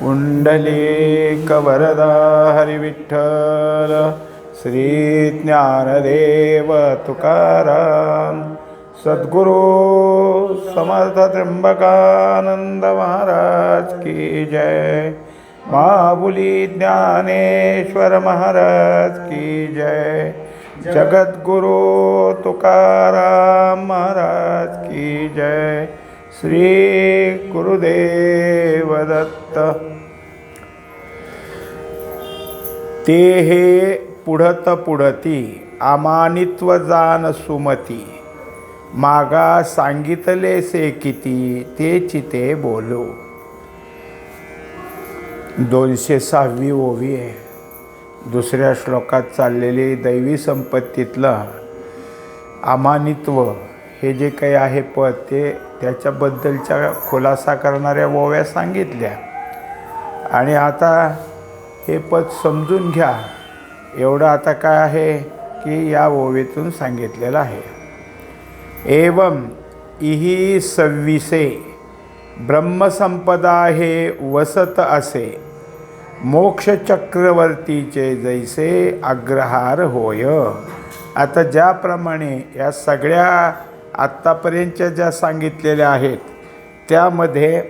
पुंडलीकवरदा हरिविठ्ठल श्री ज्ञानदेव तुकाराम सद्गुरु समर्थ त्र्यंबकानंद महाराज की जय। महाबुली ज्ञानेश्वर महाराज की जय। जगद्गुरु तुकाराम महाराज की जय। श्री गुरुदेव दत्त। ते हे पुढत पुढती अमानित्व जान सुमती, मागा सांगितले से किती ते चिते बोलो। 206वी ओवी आहे। दुसऱ्या श्लोकात चाललेली दैवी संपत्तीतलं अमानित्व हे जे काही आहे पद ते त्याच्याबद्दलच्या खुलासा करणाऱ्या ओव्या सांगितल्या आणि आता हे पद समजून घ्या एवढं आता काय आहे की या ओवेतून सांगितलेलं आहे। एवं इही 26 ब्रह्मसंपदा हे वसत असे, मोक्ष चक्रवर्तीचे जैसे अग्रहार होय। आता ज्याप्रमाणे या सगळ्या आत्तापर्यंतच्या ज्या सांगितलेल्या आहेत त्यामध्ये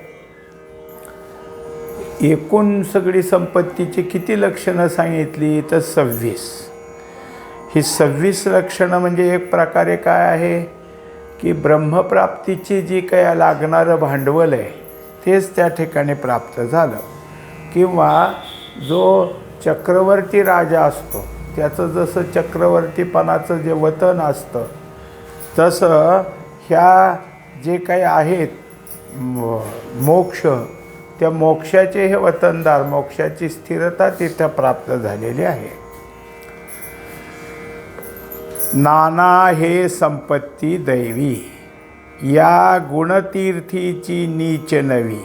एकूण सगळी संपत्तीची किती लक्षणं सांगितली तर 26। ही 26 लक्षणं म्हणजे एक प्रकारे काय आहे की ब्रह्मप्राप्तीची जी काही लागणारं भांडवल आहे तेच त्या ठिकाणी प्राप्त झालं। किंवा जो चक्रवर्ती राजा असतो त्याचं जसं चक्रवर्तीपणाचं जे वतन असतं तसं ह्या जे काही आहेत मोक्ष, त्या मोक्षाचे हे वतनदार, मोक्षाची स्थिरता तिथं प्राप्त झालेली आहे। नाना हे संपत्ती दैवी, या गुणतीर्थीची नीच नवी,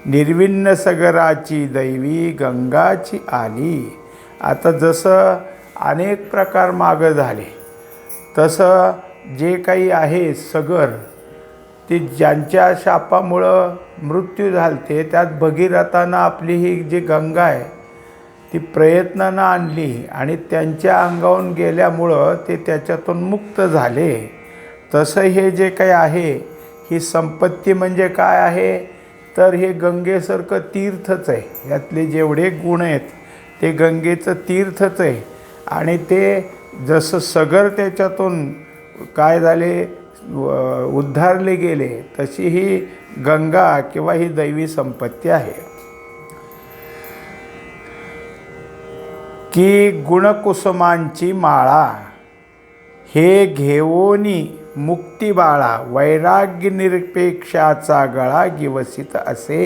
निर्विण्ण सगराची दैवी गंगाची आली। आता जसं अनेक प्रकार मागं झाले तसं जे काही आहे सगर ते ज्यांच्या शापामुळं मृत्यू झालते त्यात भगीरथानं आपली ही जी गंगा आहे ती प्रयत्नानं आणली आणि त्यांच्या अंगावून गेल्यामुळं ते त्याच्यातून मुक्त झाले। तसं हे जे काही आहे ही संपत्ती म्हणजे काय आहे तर हे गंगेसारखं तीर्थच आहे। यातले जेवढे गुण आहेत ते गंगेचं तीर्थच आहे आणि ते जसं सगर त्याच्यातून काय झाले उद्धारले गेले तशी ही गंगा किंवा ही दैवी संपत्ती आहे। की गुणकुसुमांची माळा, हे घेवोनी मुक्ती बाळा, वैराग्य निरपेक्षाचा गळा गिवसित असे।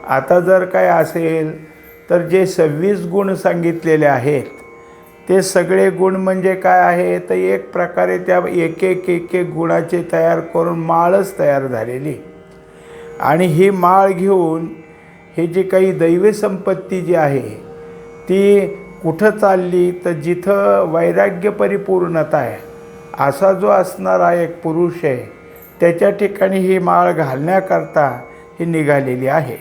आता जर काय असेल तर जे 26 गुण सांगितलेले आहेत ते सगळे गुण म्हणजे काय आहे तर एक प्रकारे त्या एक एक गुणाचे तयार करून माळच तयार झालेली आणि ही माळ घेऊन हे जे काही दैवी संपत्ती जी आहे ती कुठं चालली तर जिथं वैराग्य परिपूर्णता आहे असा जो असणारा एक पुरुष आहे त्याच्या ठिकाणी ही माळ घालण्याकरता ही निघालेली आहे।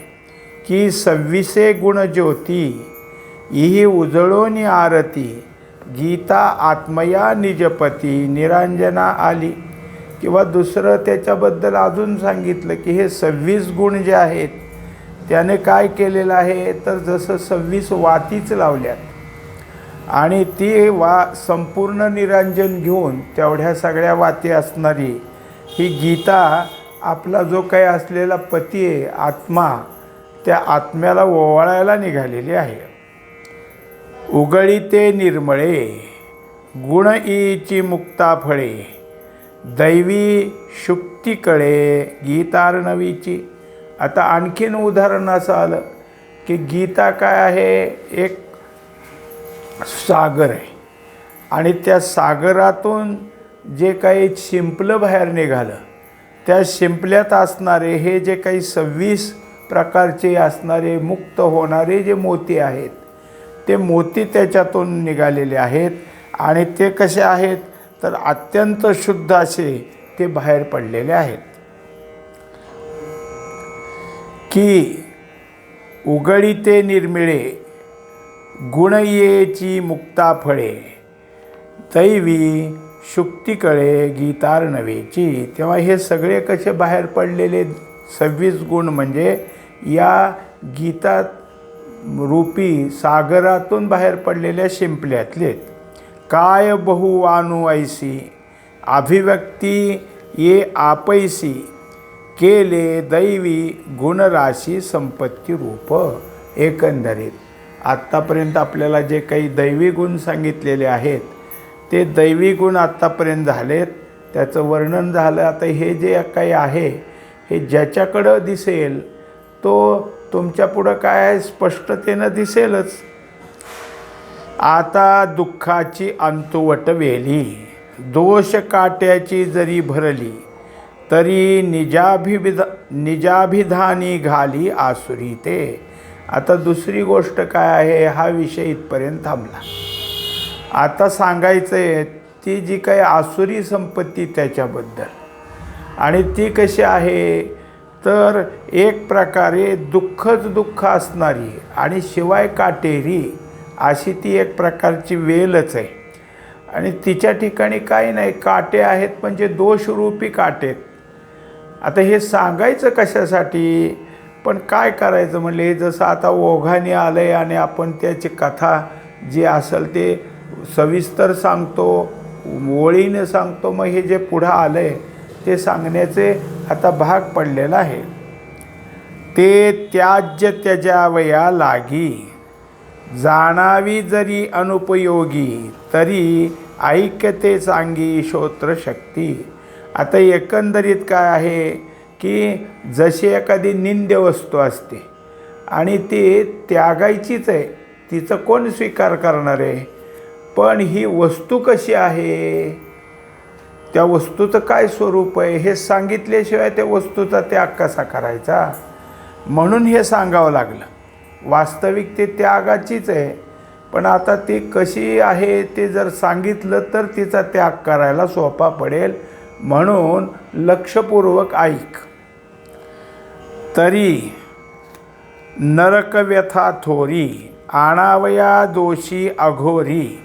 की 26 गुण ज्योती इही उजळोनी आरती, गीता आत्मया निजपती निरांजना आली। किंवा दुसरं त्याच्याबद्दल अजून सांगितलं की हे 26 गुण जे आहेत त्याने काय केलेलं आहे तर जसं 26 वातीच लावल्यात आणि ती संपूर्ण निरांजन घेऊन तेवढ्या सगळ्या वाती असणारी ही गीता आपला जो काही असलेला पती आहे आत्मा त्या आत्म्याला ओवाळायला निघालेली आहे। उगळीते निर्मळे गुण ईची मुक्ता फळे, दैवी शुक्ती कळे गीतार्णवीची। आता आणखीन उदाहरण असं आलं की गीता काय आहे एक सागर आहे आणि त्या सागरातून जे काही शिंपलं बाहेर निघालं त्या शिंपल्यात असणारे हे जे काही 26 प्रकारचे असणारे मुक्त होणारे जे मोती आहेत ते मोती त्याच्यातून निघालेले आहेत आणि ते कसे आहेत तर अत्यंत शुद्ध असे ते बाहेर पडलेले आहेत। की उगळीते निर्मिळे गुणयेची मुक्ता फळे दैवी शुक्ती कळे गीतार नवेची. तेव्हा हे सगळे कसे बाहेर पडलेले 26 गुण म्हणजे या गीतात रूपी सागरातून बाहेर पडलेल्या शिंपल्यातले. काय बहुवानु ऐसी अभिव्यक्ती ये आपैसी केले दैवी गुणराशी संपत्ती रूप. एकंदरीत आत्तापर्यंत आपल्याला जे काही दैवी गुण सांगितलेले आहेत ते दैवी गुण आत्तापर्यंत झालेत, त्याचं वर्णन झालं. आता हे जे काही आहे हे ज्याच्याकडं दिसेल तो तुमच्या पुढं काय स्पष्टतेनं दिसेलच. आता दुःखाची अंतुवट वेली दोष काट्याची जरी भरली तरी निजाभिधानी घाली आसुरी ते. आता दुसरी गोष्ट काय आहे, हा विषय इथपर्यंत थांबला. आता सांगायचं आहे ती जी काही आसुरी संपत्ती त्याच्याबद्दल. आणि ती कशी आहे तर एक प्रकारे दुःखच दुःख असणारी आणि शिवाय काटेरी अशी ती एक प्रकारची वेलच आहे. आणि तिच्या ठिकाणी काही नाही, काटे आहेत म्हणजे दोषरूपी काटे. आता हे सांगायचं कशासाठी, पण काय करायचं म्हणले, जसं आता ओघाने आलं आहे आणि आपण त्याची कथा जी असेल ते सविस्तर सांगतो, ओळीने सांगतो. मग हे जे पुढं आलं आहे ते सांगण्याचे आता भाग पडलेला आहे. ते त्याज्य त्यजावया लागी जाणावी जरी अनुपयोगी तरी ऐक्यते सांगी श्रोत्रशक्ती. आता एकंदरीत काय आहे की जशी एखादी निंद्य वस्तू असते आणि ती त्यागायचीच आहे, तिचं कोण स्वीकार करणार आहे. पण ही वस्तू कशी आहे, त्या वस्तूचं काय स्वरूप आहे हे सांगितल्याशिवाय त्या वस्तूचा त्याग कसा करायचा. म्हणून हे सांगावं लागलं. वास्तविक ते त्यागाचीच आहे, पण आता ती कशी आहे ते जर सांगितलं तर तिचा त्याग करायला सोपा पडेल. म्हणून लक्षपूर्वक ऐक. तरी नरकव्यथा थोरी आणावया दोषी अघोरी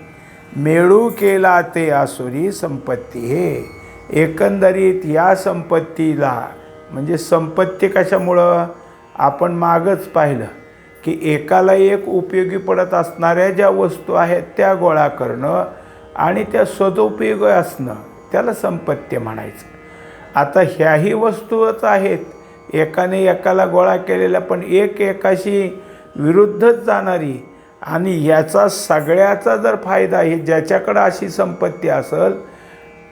मेळू केला ते आसुरी संपत्ती. हे एकंदरीत या संपत्तीला म्हणजे संपत्ती कशामुळं आपण मागच पाहिलं की एकाला एक उपयोगी पडत असणाऱ्या ज्या वस्तू आहेत त्या गोळा करणं आणि त्या सदुपयोगी असणं त्याला संपत्ती म्हणायचं. आता ह्याही वस्तूच आहेत, एकाने एकाला गोळा केलेल्या पण एक एकाशी विरुद्धच जाणारी. आणि याचा सगळ्याचा जर फायदा हे ज्याच्याकडं अशी संपत्ती असेल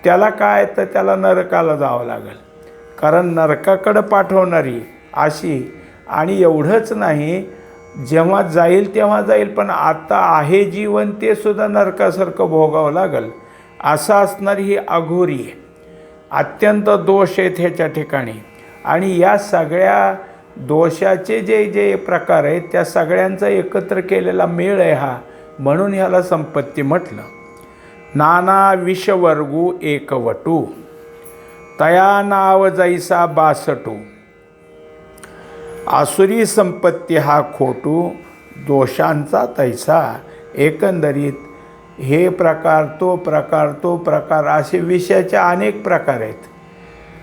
त्याला काय तर त्याला नरकाला जावं लागेल, कारण नरकाकडं पाठवणारी अशी. आणि एवढंच नाही, जेव्हा जाईल तेव्हा जाईल, पण आता आहे जीवन ते सुद्धा नरकासारखं भोगावं लागेल असं असणारी ही अघोरी आहे. अत्यंत दोष आहेत ह्याच्या ठिकाणी. आणि या सगळ्या दोषाचे जे जे प्रकार आहेत त्या सगळ्यांचा एकत्र केलेला मेळ आहे हा, म्हणून ह्याला संपत्ती म्हटलं. नाना विषवर्गू एकवटू तया नाव जैसा बासटू आसुरी संपत्ती हा खोटू दोषांचा तैसा. एकंदरीत हे प्रकार तो प्रकार असे विषयाचे अनेक प्रकार आहेत.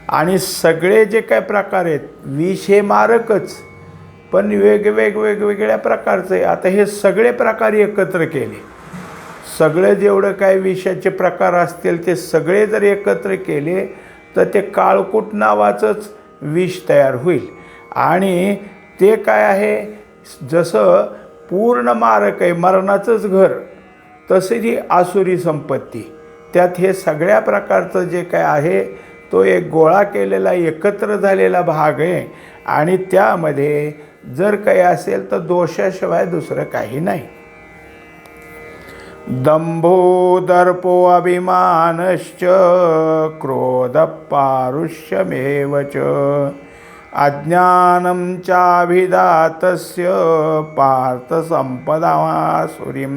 आणि सगळे जे काय प्रकार आहेत, विष हे मारकच पण वेगवेगळ्या प्रकारचं आहे. आता हे सगळे प्रकार एकत्र केले, सगळे जेवढं काय विषयाचे प्रकार असतील ते सगळे जर एकत्र केले तर ते काळकूट नावाचंच विष तयार होईल. आणि ते काय आहे, जसं पूर्ण मारक आहे, मरणाचंच घर, तसे ही आसुरी संपत्ती. त्यात हे सगळ्या प्रकारचं जे काय आहे तो एक गोळा केलेला एकत्र झालेला भाग आहे. आणि त्यामध्ये जर काही असेल तर दोषाशिवाय दुसरं काही नाही. दंभो दर्पो अभिमानश्च क्रोध पारुष्यमेव च अज्ञानं चाभिधातस्य पार्थ संपदासुरीं.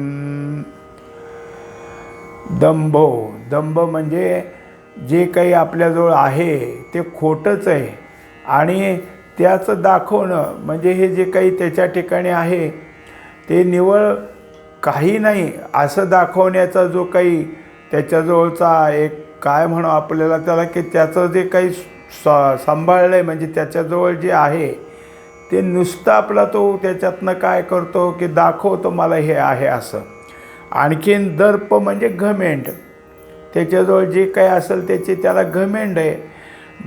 दंभ म्हणजे जे काही आपल्याजवळ आहे ते खोटंच आहे आणि त्याचं दाखवणं म्हणजे हे जे काही त्याच्या ठिकाणी आहे ते निव्वळ काही नाही असं दाखवण्याचा जो काही त्याच्याजवळचा एक काय म्हणू आपल्याला त्याला की त्याचं जे काही सांभाळलं आहे म्हणजे त्याच्याजवळ जे आहे ते नुसतं आपला तो त्याच्यातनं काय करतो की दाखवतो मला हे आहे असं. आणखीन दर्प म्हणजे घमेंड, त्याच्याजवळ जे काही असेल त्याची त्याला घमेंड आहे.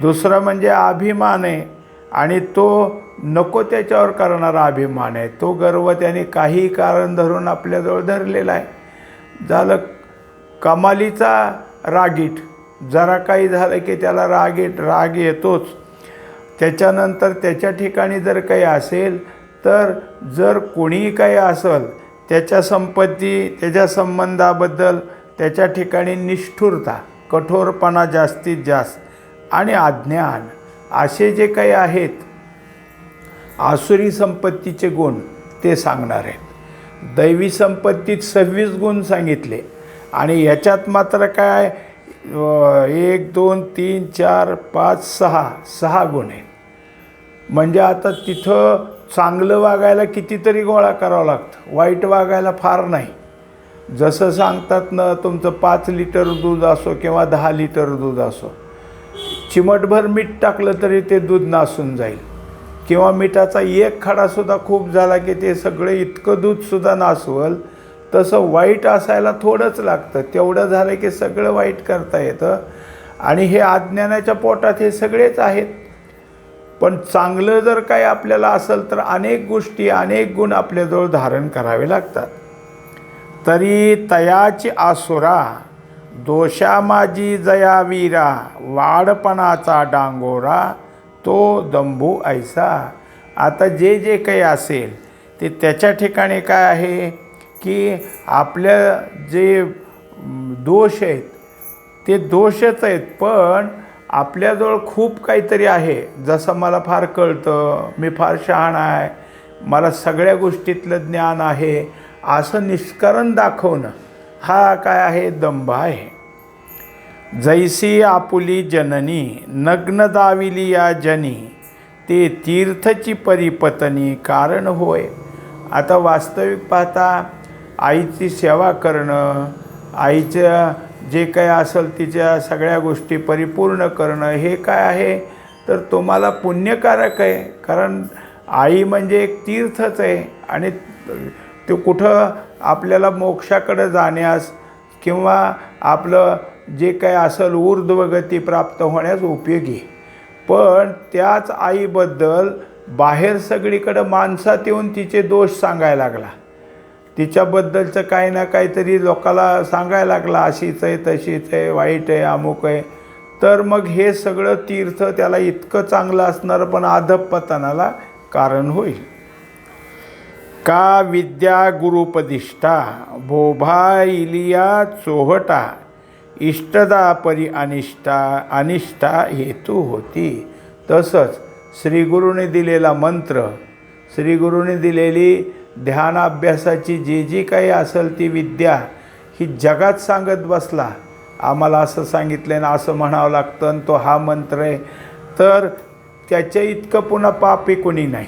दुसरा म्हणजे अभिमान आहे आणि तो नको त्याच्यावर करणारा अभिमान आहे. तो गर्व त्याने काही कारण धरून आपल्याजवळ धरलेला आहे. झालं कमालीचा रागीट, जरा काही झालं की त्याला राग येतोच. त्याच्यानंतर त्याच्या ठिकाणी जर काही असेल तर जर कोणीही काही असेल त्याच्या संपत्ती त्याच्या संबंधाबद्दल त्याच्या ठिकाणी निष्ठुरता, कठोरपणा जास्तीत जास्त आणि अज्ञान असे जे काही आहेत आसुरी संपत्तीचे गुण ते सांगणार आहेत. दैवी संपत्तीत 26 गुण सांगितले आणि याच्यात मात्र काय 1 2 3 4 5 6 गुण आहेत. म्हणजे आता तिथं चांगलं वागायला कितीतरी गोळा करावं लागतं, वाईट वागायला फार नाही. जसं सांगतात ना, तुमचं 5 लिटर दूध असो किंवा 10 लिटर दूध असो, चिमटभर मीठ टाकलं तरी ते दूध नासून जाईल. किंवा मिठाचा एक खडासुद्धा खूप झाला की ते सगळं इतकं दूधसुद्धा नासवल. तसं वाईट असायला थोडंच लागतं, तेवढं झालं की सगळं वाईट करता येतं. आणि हे अज्ञानाच्या पोटात हे सगळेच आहेत. पण चांगलं जर काही आपल्याला असेल तर अनेक गोष्टी अनेक गुण आपल्याजवळ धारण करावे लागतात. तरी तयाची आसुरा दोषा माझी जया वीरा, वाडपणाचा डांगोरा तो दंभू ऐसा. आता जे जे काही असेल ते त्याच्या ठिकाणी काय आहे की आपल्या जे दोष आहेत ते दोषच आहेत, पण आपल्याजवळ खूप काहीतरी आहे. जसं मला फार कळतं, मी फार शहाणा आहे, मला सगळ्या गोष्टीतलं ज्ञान आहे असं निष्करण दाखवणं हा काय आहे, दंभ आहे. जैसी आपुली जननी नग्न दाविली या जनी, ते तीर्थची परिपतनी कारण होय. आता वास्तविक पाहता आईची सेवा करणं, आईचं जे काही असेल तिच्या सगळ्या गोष्टी परिपूर्ण करणं हे काय आहे तर तुम्हाला पुण्यकारक आहे. कारण आई म्हणजे एक तीर्थच आहे आणि ते कुठं आपल्याला मोक्षाकडे जाण्यास किंवा आपलं जे काही असेल ऊर्ध्वगती प्राप्त होण्यास उपयोगी. पण त्याच आईबद्दल बाहेर सगळीकडं माणसात येऊन तिचे दोष सांगायला लागला, तिच्याबद्दलचं काही ना काहीतरी लोकाला सांगायला लागला, अशीच आहे तशीच आहे वाईट आहे अमुक आहे. तर मग हे सगळं तीर्थ त्याला इतकं चांगलं असणारं पण अधःपतनाला कारण होईल. का विद्या गुरुपदिष्ठा भोभा इलिया चोहटा, इष्टदा परी अनिष्टा हेतू होती. तसंच श्रीगुरूने दिलेला मंत्र, श्रीगुरूने दिलेली ध्यानाभ्यासाची जी काही असेल ती विद्या ही जगात सांगत बसला, आम्हाला असं सांगितलं ना असं म्हणावं लागतं आणि तो हा मंत्र आहे, तर त्याच्या इतकं पुन्हा पापी कोणी नाही.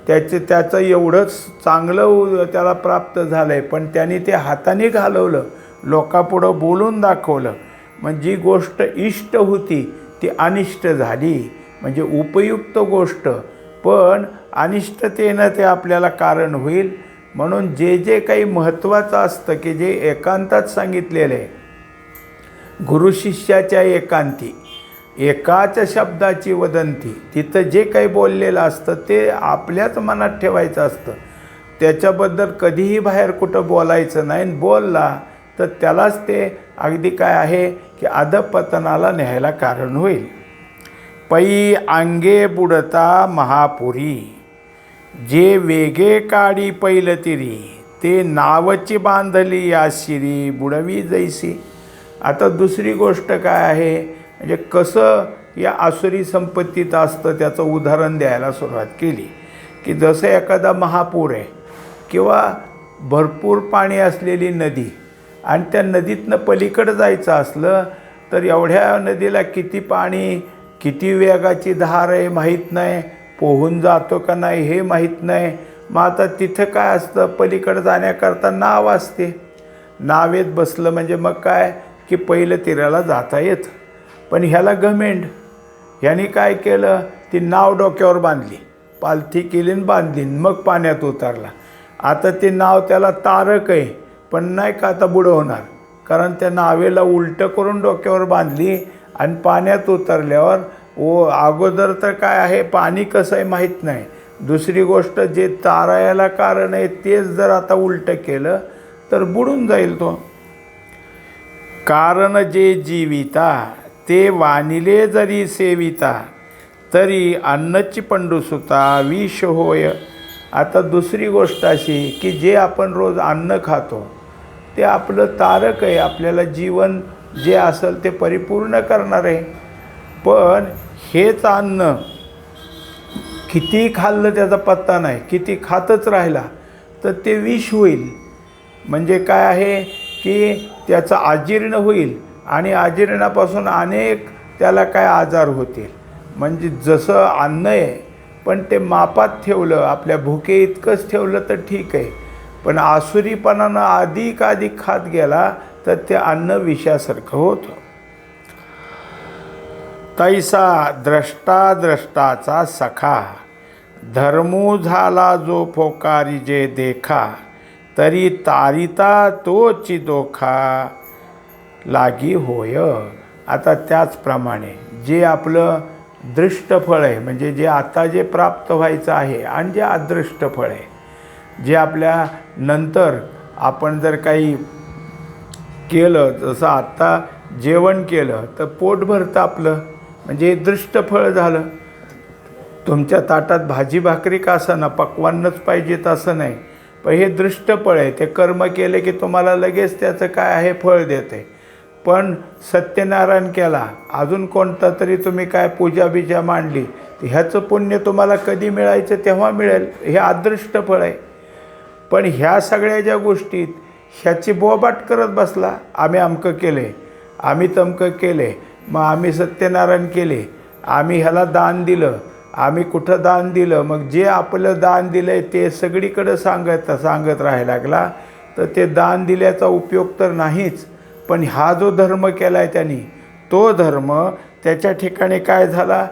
त्याचं एवढंच चांगलं त्याला प्राप्त झालं आहे, पण त्याने ते हाताने घालवलं, लोकापुढं बोलून दाखवलं. म्हणजे जी गोष्ट इष्ट होती ती अनिष्ट झाली. म्हणजे उपयुक्त गोष्ट पण अनिष्टतेनं ते आपल्याला कारण होईल. म्हणून जे जे काही महत्त्वाचं असतं की जे एकांतात सांगितलेलं आहे, गुरुशिष्याच्या एकांती एकाच शब्दाची वदंती, तिथं जे काही बोललेलं असतं ते आपल्याच मनात ठेवायचं असतं. त्याच्याबद्दल कधीही बाहेर कुठं बोलायचं नाही. बोलला तर त्यालाच ते अगदी काय आहे की अधःपतनाला न्यायला कारण होईल. पै अंगे बुडता महापुरी, जे वेगे काढी पैलतिरी, ते नावची बांधली या शिरी बुडवी जैसी. आता दुसरी गोष्ट काय आहे म्हणजे कसं या आसुरी संपत्तीत असतं त्याचं उदाहरण द्यायला सुरुवात केली की जसं एखादा महापूर आहे किंवा भरपूर पाणी असलेली नदी आणि त्या नदीतनं पलीकडं जायचं असलं तर एवढ्या नदीला किती पाणी किती वेगाची धार आहे माहीत नाही, पोहून जातो का नाही हे माहीत नाही. मग आता तिथं काय असतं, पलीकडं जाण्याकरता नाव असते. नावेत बसलं म्हणजे मग काय की पहिलं तीराला जाता येतं. पण ह्याला घमेंड, ह्याने काय केलं, ती नाव डोक्यावर बांधली, पालथी केली आणि बांधली, मग पाण्यात उतरला. आता ते नाव त्याला तारक आहे, पण नाही का आता बुडं होणार, कारण त्या नावेला उलटं करून डोक्यावर बांधली आणि पाण्यात उतरल्यावर अगोदर तर काय आहे, पाणी कसं आहे माहीत नाही. दुसरी गोष्ट, जे तारायला कारण आहे तेच जर आता उलटं केलं तर बुडून जाईल तो. कारण जे जीविता ते वानिले जरी सेविता, तरी अन्नची पंडुसुता विष होय. आता दुसरी गोष्ट अशी की जे आपण रोज अन्न खातो ते आपलं तारक आहे, आपल्याला जीवन जे असेल ते परिपूर्ण करणार आहे. पण हेच अन्न किती खाल्लं त्याचा पत्ता नाही, किती खातच राहिला तर ते विष होईल. म्हणजे काय आहे की त्याचं अजीर्ण होईल आणि अजीर्णापासून अनेक त्याला काय आजार होतील. म्हणजे जसं अन्न आहे पण ते मापात ठेवलं, आपल्या भुके इतकंच ठेवलं तर ठीक आहे, पण आसुरीपणानं अधिक खात गेला तर ते अन्न विषासारखं होतं. तैसा द्रष्टाचा सखा, धर्मू झाला जो फोकारी जे देखा, तरी तारिता तोची दोखा लागी होय. आता त्याचप्रमाणे जे आपलं दृष्ट फळ आहे, म्हणजे जे आता जे प्राप्त व्हायचं आहे, आणि जे अदृष्ट फळ आहे, जे आपल्या नंतर आपण जर काही केलं, जसं आत्ता जेवण केलं तर पोट भरतं आपलं, म्हणजे हे दृष्ट फळ झालं. तुमच्या ताटात भाजी भाकरी का असं ना, पक्वान्नच पाहिजेत असं नाही, पण हे दृष्ट फळ आहे. ते कर्म केले की तुम्हाला लगेच त्याचं काय आहे फळ देते. पण सत्यनारायण केला, अजून कोणता तरी तुम्ही काय पूजा बिजा मांडली, तर ह्याचं पुण्य तुम्हाला कधी मिळायचं तेव्हा मिळेल, हे अदृष्ट फळ आहे. पण ह्या सगळ्या ज्या गोष्टीत ह्याची बोबाट करत बसला, आम्ही अमकं केले, आम्ही तमकं केले, मग आम्ही सत्यनारायण केले, आम्ही ह्याला दान दिलं, आम्ही कुठं दान दिलं, मग जे आपलं दान दिलं आहे ते सगळीकडं सांगत राहायला लागला तर ते दान दिल्याचा उपयोग तर नाहीच. पण हा जो धर्म केला आहे त्यांनी, तो धर्म त्याच्या ठिकाणी काय झाला,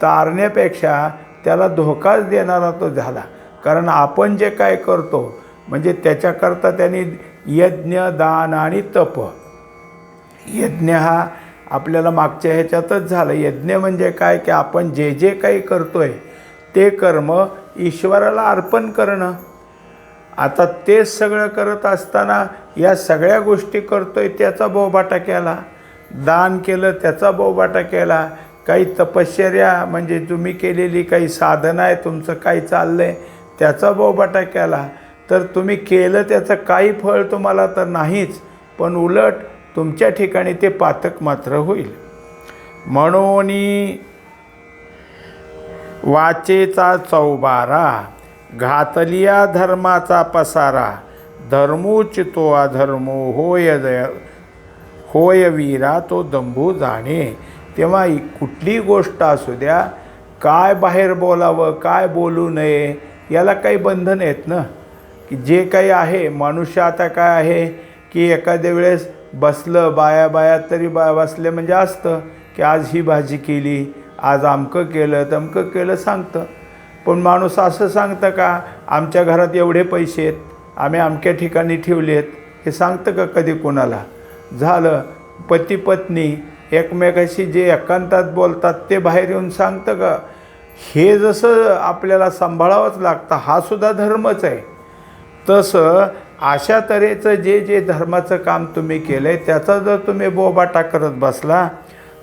तारण्यापेक्षा त्याला धोकाच देणारा तो झाला. कारण आपण जे काय करतो म्हणजे त्याच्याकरता त्यांनी यज्ञ, दान आणि तप, यज्ञ हा आपल्याला मागच्या ह्याच्यातच झालं. यज्ञ म्हणजे काय की आपण जे जे काही करतोय ते कर्म ईश्वराला अर्पण करणं. आता तेच सगळं करत असताना या सगळ्या गोष्टी करतोय त्याचा बोबाटा केला, दान केलं त्याचा बोबाटा केला, काही तपश्चर्या म्हणजे तुम्ही केलेली काही साधना आहे, तुमचं काही चाललं आहे त्याचा बोबाटा केला, तर तुम्ही केलं त्याचं काही फळ तुम्हाला तर नाहीच, पण उलट तुमच्या ठिकाणी ते पातक मात्र होईल. म्हणून वाचेचा चौबारा, घातलिया धर्माचा पसारा, धर्मूच तो अधर्मो होय वीरा तो दंभू जाणे. तेव्हा कुठली गोष्ट असू द्या, काय बाहेर बोलावं काय बोलू नये याला काही बंधन आहेत ना, की जे काही आहे मनुष्य आता काय आहे की एखाद्या वेळेस बसलं, बाया तरी बसले म्हणजे असतं की आज ही भाजी केली, आज अमकं केलं तमकं केलं सांगतं. पण माणूस असं सांगतं का आमच्या घरात एवढे पैसे आहेत, आम्ही अमक्या ठिकाणी ठेवले आहेत, हे सांगतं का कधी कोणाला? झालं पती पत्नी एकमेकाशी जे एकांतात बोलतात ते बाहेर येऊन सांगतं का? हे जसं आपल्याला सांभाळावंच लागतं, हा सुद्धा धर्मच आहे. तसं अशा तऱ्हेचं जे जे धर्माचं काम तुम्ही केलं आहे त्याचा जर तुम्ही बोबाटा करत बसला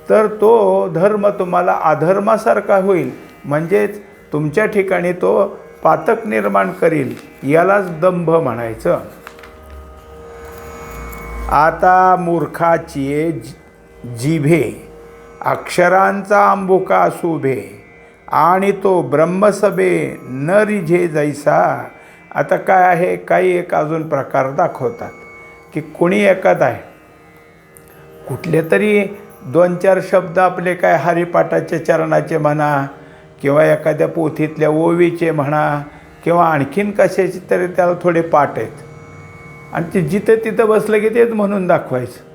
तर तो धर्म तुम्हाला अधर्मासारखा होईल, म्हणजेच तुमच्या ठिकाणी तो पातक निर्माण करील. यालाच दंभ म्हणायचं. आता मूर्खाची जिभे अक्षरांचा अंबुका शुभे, आणि तो ब्रह्मसभे न रिझे जैसा. आता काय आहे, काही एक अजून प्रकार दाखवतात की कोणी एखादा आहे कुठले तरी 2-4 शब्द आपले काय हरिपाठाच्या चरणाचे म्हणा किंवा एखाद्या पोथीतल्या ओवीचे म्हणा किंवा आणखीन कशाचे तरी त्याला थोडे पाठ आहेत आणि ते जिथं तिथं बसलं की तेच म्हणून दाखवायचं.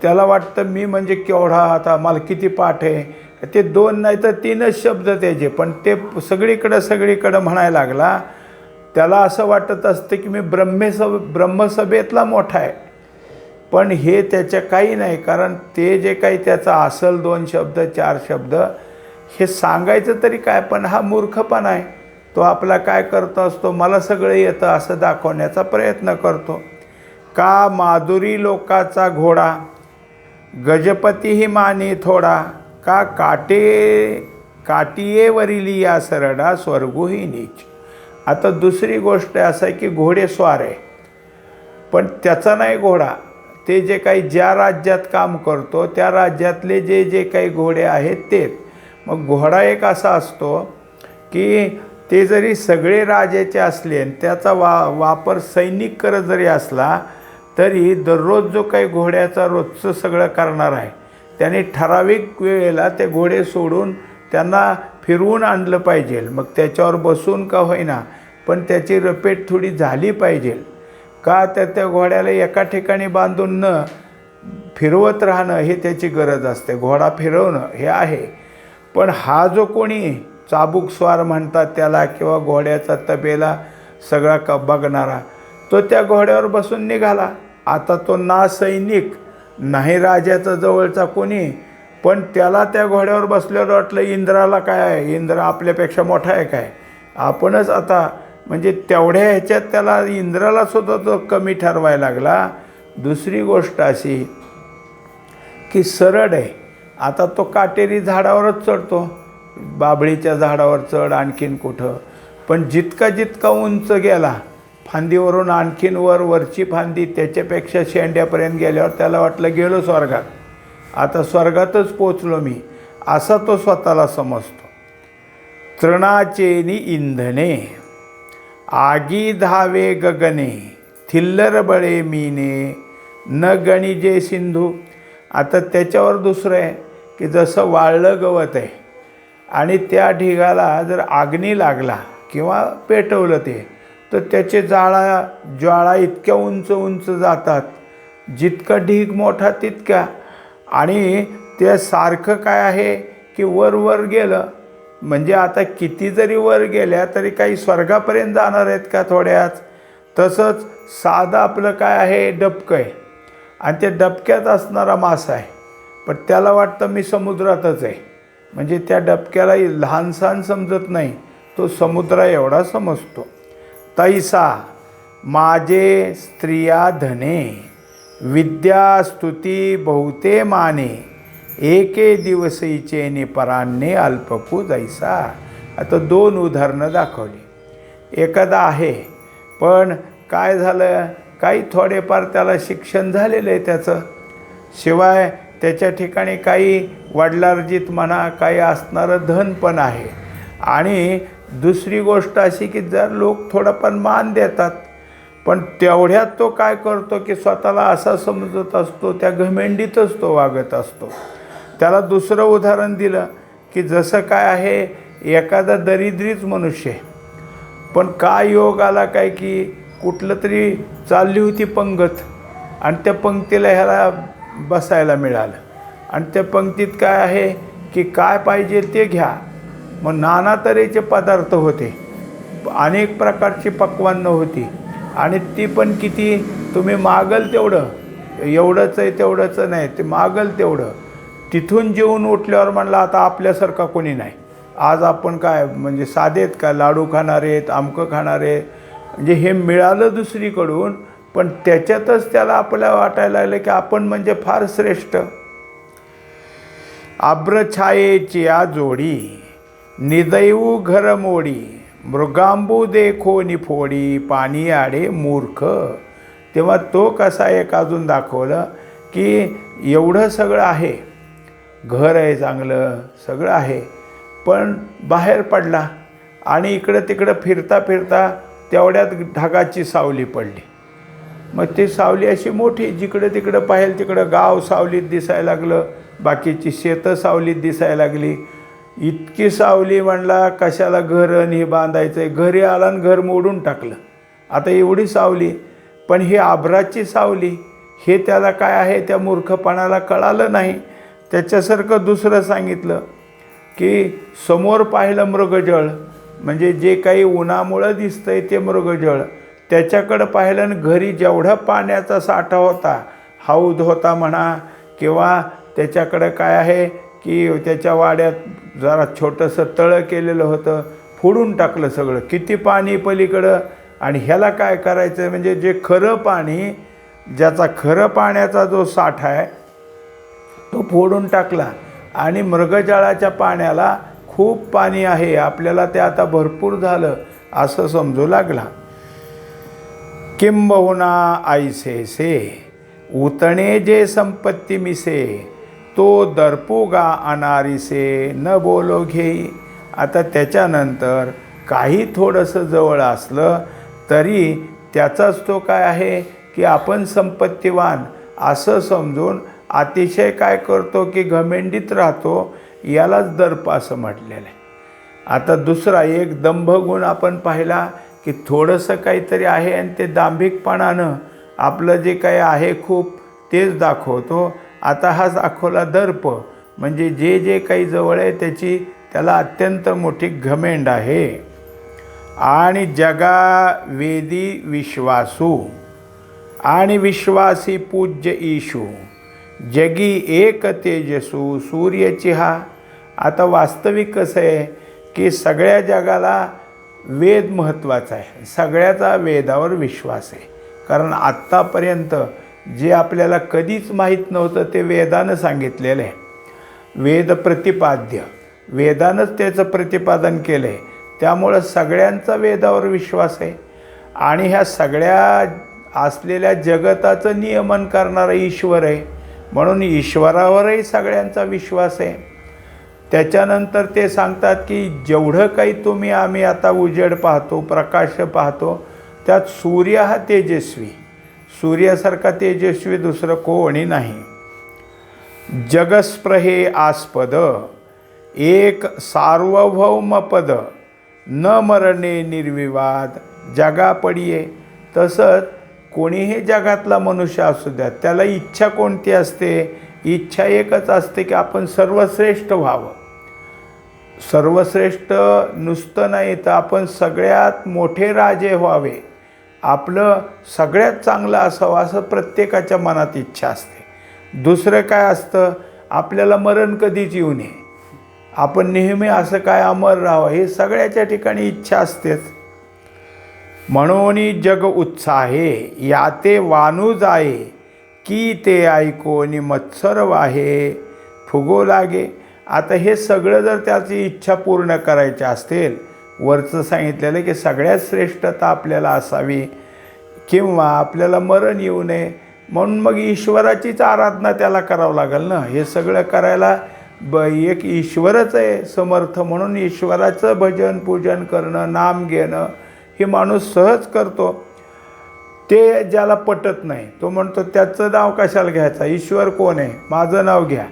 त्याला वाटतं मी म्हणजे केवढा, आता मला किती पाठ आहे. ते 2 नाही तर 3च शब्द त्याचे, पण ते सगळीकडं म्हणायला लागला. त्याला असं वाटत असतं की मी ब्रह्मसभेतला मोठा आहे. पण हे त्याच्या काही नाही, कारण ते जे काही त्याचं असल 2 शब्द 4 शब्द हे सांगायचं तरी काय, पण हा मूर्खपणा आहे. तो आपला काय करतो असतो, मला सगळं येतं असं दाखवण्याचा प्रयत्न करतो. का माधुरी लोकाचा घोडा, गजपतीही माने थोडा, का काटियेवरिली या सरडा, स्वर्गोही नीच. आता दुसरी गोष्ट असं आहे की घोडेस्वार आहे, पण त्याचा नाही घोडा. ते जे काही ज्या राज्यात काम करतो त्या राज्यातले जे काही घोडे आहेत तेच. मग घोडा एक असा असतो की ते जरी सगळे राजाचे असले आणि त्याचा वापर सैनिक करत जरी असला तरी दररोज जो काही घोड्याचा रोजचं सगळं करणार आहे त्याने ठराविक वेळेला ते घोडे सोडून त्यांना फिरवून आणलं पाहिजे. मग त्याच्यावर बसून का होईना पण त्याची रपेट थोडी झाली पाहिजे. का तर त्या घोड्याला एका ठिकाणी बांधून न फिरवत राहणं हे त्याची गरज असते. घोडा फिरवणं हे आहे. पण हा जो कोणी चाबूक स्वार म्हणतात त्याला किंवा घोड्याचा तबेला सगळा बघणारा, तो त्या घोड्यावर बसून निघाला. आता तो ना सैनिक नाही राजाचा जवळचा कोणी, पण त्याला त्या घोड्यावर बसल्यावर वाटलं इंद्राला काय आहे, इंद्र आपल्यापेक्षा मोठा आहे काय, आपणच आता म्हणजे तेवढ्या ह्याच्यात त्याला इंद्राला सुद्धा तो कमी ठरवायला लागला. दुसरी गोष्ट अशी की सरळ आहे. आता तो काटेरी झाडावरच चढतो, बाभळीच्या झाडावर चढ आणखीन कुठं, पण जितका उंच गेला फांदीवरून आणखीन वरची फांदी त्याच्यापेक्षा शेंड्यापर्यंत गेल्यावर त्याला वाटलं गेलो स्वर्गात, आता स्वर्गातच पोचलो मी, असा तो स्वतःला समजतो. तृणाचेनी इंधने आगी धावे गगने, थिल्लर बळे मीने न गणिजे सिंधू. आता त्याच्यावर दुसरं आहे की जसं वाळलं गवत आहे आणि त्या ढिगाला जर अग्नी लागला किंवा पेटवलं ते तर त्याचे ज्वाळा इतक्या उंच जातात, जितका ढीग मोठा तितका. आणि ते सारखं काय आहे की वर गेलं म्हणजे आता किती जरी वर गेल्या तरी काही स्वर्गापर्यंत जाणार आहेत का थोड्याच. तसंच साधं आपलं काय आहे, डबकं आहे आणि त्या डबक्यात असणारा मासा आहे, पण त्याला वाटतं मी समुद्रातच आहे. म्हणजे त्या डबक्याला लहानसहान समजत नाही, तो समुद्रा एवढा समजतो. तैसा माझे स्त्रिया धने, विद्या स्तुती बहुते माने, एके दिवसीचे निपरान्ने अल्पकू जैसा. आता 2 उदाहरणं दाखवली. एखादा आहे पण काय झालं, काही थोडेफार त्याला शिक्षण झालेलं आहे त्याचं, शिवाय त्याच्या ठिकाणी काही वडिलार्जित म्हणा काही असणारं धन पण आहे. आणि दुसरी गोष्ट अशी की जर लोक थोडंफार मान देतात, पण तेवढ्यात तो काय करतो की स्वतःला असा समजत असतो, त्या घमेंडीतच तो वागत असतो. त्याला दुसरं उदाहरण दिलं की जसं काय आहे, एखादा दरिद्रीच मनुष्य आहे, पण काय योग आला काय की कुठलं तरी चालली होती पंगत आणि त्या पंक्तीला ह्याला बसायला मिळालं आणि त्या पंक्तीत काय आहे की काय पाहिजे ते घ्या. मग नाना तऱ्हेचे पदार्थ होते, अनेक प्रकारची पक्वान्न होती आणि ती पण किती, तुम्ही मागल तेवढं, एवढंच आहे तेवढंच नाही, ते मागल तेवढं. तिथून जेवून उठल्यावर म्हणलं आता आपल्यासारखा कोणी नाही, आज आपण काय म्हणजे साधेत का, लाडू खाणारे आहेत, आमकं खाणारे. म्हणजे हे मिळालं दुसरीकडून, पण त्याच्यातच त्याला आपल्याला वाटायला लागलं की आपण म्हणजे फार श्रेष्ठ. आब्रछायेची या जोडी, निदैवू घर मोडी, मृगांबू देखो निफोडी, पाणी आडे मूर्ख. तेव्हा तो कसा एक अजून दाखवलं की एवढं सगळं आहे, घर आहे चांगलं सगळं आहे, पण बाहेर पडला आणि इकडं तिकडं फिरता तेवढ्यात ढगाची सावली पडली. मग ती सावली अशी मोठी, जिकडं तिकडं पाहिलं तिकडं गाव सावलीत दिसायला लागलं. बाकीची शेतं सावलीत दिसायला लागली. इतकी सावली म्हणला कशाला घर आणि हे बांधायचं आहे. घरी आला आणि घर मोडून टाकलं. आता एवढी सावली, पण ही आभराची सावली, हे त्याला काय आहे त्या मूर्खपणाला कळालं नाही. त्याच्यासारखं दुसरं सांगितलं की समोर पाहिलं मृगजळ, म्हणजे जे काही उन्हामुळं दिसतंय ते मृगजळ, त्याच्याकडं पाहिलं आणि घरी जेवढा पाण्याचा साठा होता, हौद होता म्हणा, किंवा त्याच्याकडं काय आहे की त्याच्या वाड्यात जरा छोटंसं तळं केलेलं होतं, फोडून टाकलं सगळं. किती पाणी पलीकडं, आणि ह्याला काय करायचं, म्हणजे जे खरं पाणी, ज्याचा खरं पाण्याचा जो साठा आहे तो फोडून टाकला. आणि मृगजळाच्या पाण्याला खूप पाणी आहे, आपल्याला ते आता भरपूर झालं असं समजू लागला. किंबहुना ऐसे से उतणे जे संपत्ती मिसे, तो दर्पुगा अनारिसे न बोलो घेई. आता त्याच्यानंतर काही थोडंसं जवळ असलं तरी त्याचाच तो काय आहे की आपण संपत्तीवान असं समजून अतिशय काय करतो की घमेंडीत राहतो. यालाच दर्प असं म्हटलेलं आहे. आता दुसरा एक दंभगुण आपण पाहिला की थोडंसं काहीतरी आहे आणि ते दांभिकपणानं आपलं जे काही आहे खूप तेच दाखवतो. आता हा दाखवला दर्प, म्हणजे जे जे काही जवळ आहे त्याला अत्यंत मोठी घमेंड आहे. आणि जगा वेदी विश्वासू आणि विश्वासी पूज्य ईशू, जगी एक तेजसू सूर्याची हा. आता वास्तविक कसं आहे की सगळ्या जगाला वेद महत्त्वाचा आहे, सगळ्याचा वेदावर विश्वास आहे. कारण आत्तापर्यंत जे आपल्याला कधीच माहीत नव्हतं ते वेदानं सांगितलेलं आहे. वेद प्रतिपाद्य, वेदानंच त्याचं प्रतिपादन केलं आहे. त्यामुळं सगळ्यांचा वेदावर विश्वास आहे. आणि ह्या सगळ्या असलेल्या जगताचं नियमन करणारा ईश्वर आहे, म्हणून ईश्वरावरही सगळ्यांचा विश्वास आहे. त्याच्यानंतर ते सांगतात की जेवढं काही आम्ही आता उजेड पाहतो, प्रकाश पाहतो, त्यात सूर्य हा तेजस्वी, सूर्यासारखा तेजस्वी दुसरं कोणी नाही. जगस्प्रहे आस्पद एक सार्वभौमपद, न मरणे निर्विवाद जगा पडिये. तसंच कोणीही जगातला मनुष्य असू द्या, त्याला इच्छा कोणती असते? इच्छा एकच असते की आपण सर्वश्रेष्ठ व्हावं. सर्वश्रेष्ठ नुसतं नाही तर आपण सगळ्यात मोठे राजे व्हावे, आपलं सगळ्यात चांगलं असावं, असं प्रत्येकाच्या मनात इच्छा असते. दुसरं काय असतं? आपल्याला मरण कधीच येऊ नये, आपण नेहमी असं काय अमर राहावं, हे सगळ्याच्या ठिकाणी इच्छा असतेच. म्हणून जग उत्साहे याते वानू जाये, की ते ऐकोनी मत्सर वाहे फुगो लागे. आता हे सगळं जर त्याची इच्छा पूर्ण करायची असेल, वरचं सांगितलेलं की सगळ्यात श्रेष्ठता आपल्याला असावी किंवा आपल्याला मरण येऊ नये, म्हणून मग ईश्वराचीच आराधना त्याला करावं लागेल ना. हे सगळं करायला एक ईश्वरच आहे समर्थ, म्हणून ईश्वराचं भजन पूजन करणं, नाम घेणं हे माणूस सहज करतो. ते ज्याला पटत नाही तो म्हणतो त्याचं नाव कशाला घ्यायचं, ईश्वर कोण आहे, माझं नाव घ्या,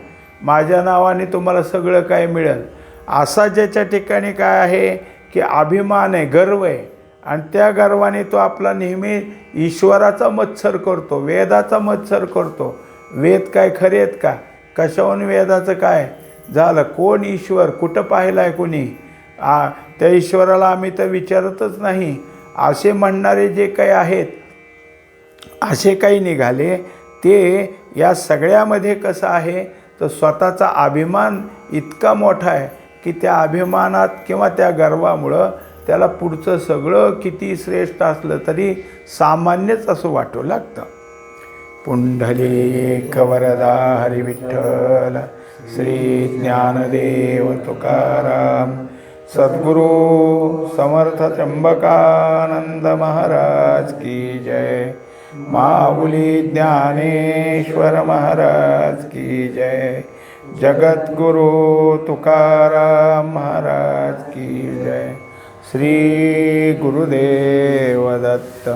माझ्या नावाने तुम्हाला सगळं काय मिळेल. असा ज्याच्या ठिकाणी काय आहे की अभिमान आहे, गर्व आहे, आणि त्या गर्वाने तो आपला नेहमी ईश्वराचा मत्सर करतो, वेदाचा मत्सर करतो. वेद काय खरे आहेत का? कशाहून वेदाचं काय झालं? कोण ईश्वर? कुठं पाहिलं आहे कोणी? त्या ईश्वराला आम्ही तर विचारतच नाही, असे म्हणणारे जे काही आहेत, असे काही निघाले. ते या सगळ्यामध्ये कसं आहे तर स्वतःचा अभिमान इतका मोठा आहे की त्या अभिमानात किंवा त्या गर्वामुळं त्याला पुढचं सगळं किती श्रेष्ठ असलं तरी सामान्यच असं वाटू लागतं. पुंडलिक वरदा हरी विठ्ठल, श्री ज्ञानदेव तुकाराम, सद्गुरु समर्थ त्र्यंबकानंद महाराज की जय. माऊली ज्ञानेश्वर महाराज की जय. जगद्गुरु तुकाराम महाराज की जय. श्री गुरुदेव दत्त.